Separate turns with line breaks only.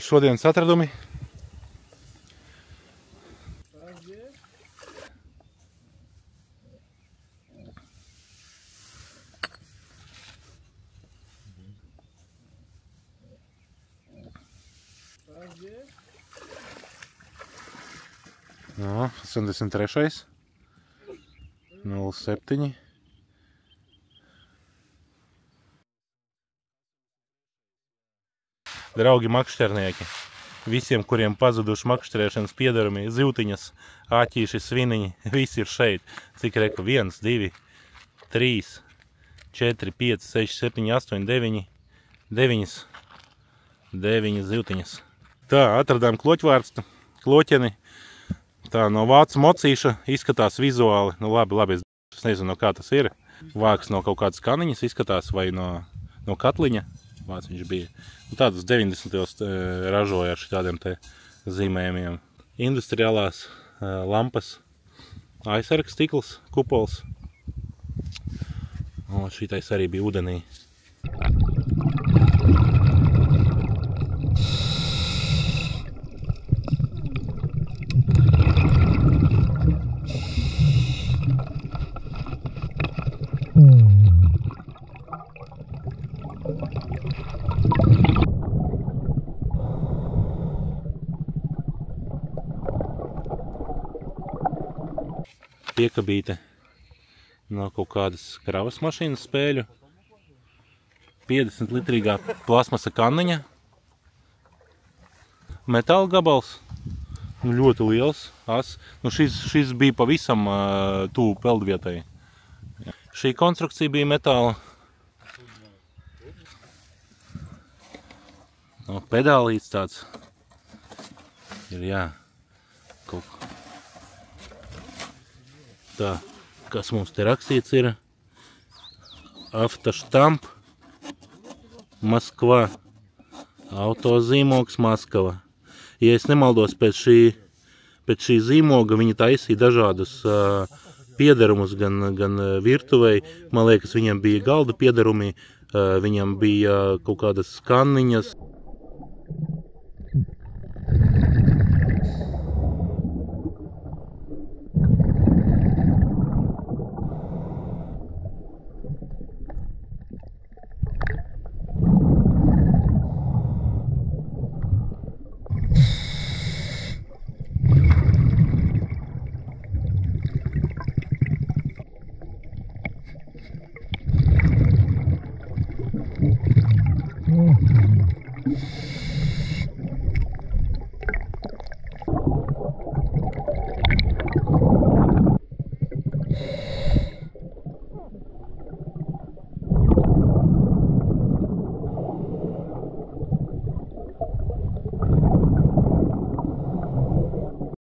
Šodienas atradumi. No, 83. 07. Draugi makšķernieki, visiem, kuriem pazuduši makšķerēšanas piedarumi, zivtiņas, āķīši, sviniņi, visi ir šeit. Cik reku? 1, 2, 3, 4, 5, 6, 7, 8, 9, 9 zivtiņas. Tā, atradām kloķvārstu, kloķeni. Tā, no vācu mocīša izskatās vizuāli. Nu labi, es nezinu, no kā tas ir. Vāks no kaut kādas kaniņas izskatās vai no katliņa. Vāc viņš bija. Tādus 90. ražoja ar šādiem te zīmējumiem. Industriālās lampas, aizsargs stikls, kupols. Un šitais arī bija ūdenī. Piekabīte no kaut kādas kravas mašīnas spēļu. 50 litrīgā plasmasa kanniņa. Metāla gabals. Nu, ļoti liels. Nu, šis bija pavisam tuvu peldvietai. Šī konstrukcija bija metāla. No, pedālīts tāds. Ir, jā. Kaut tā, kas mums te rakstīts ir Avtoštamp Maskva, autozīmogs Maskava. Ja es nemaldos, pēc šī zīmoga viņi taisīja dažādus piederumus gan virtuvei. Man liekas, viņiem bija galda piederumi, viņiem bija kaut kādas kanniņas.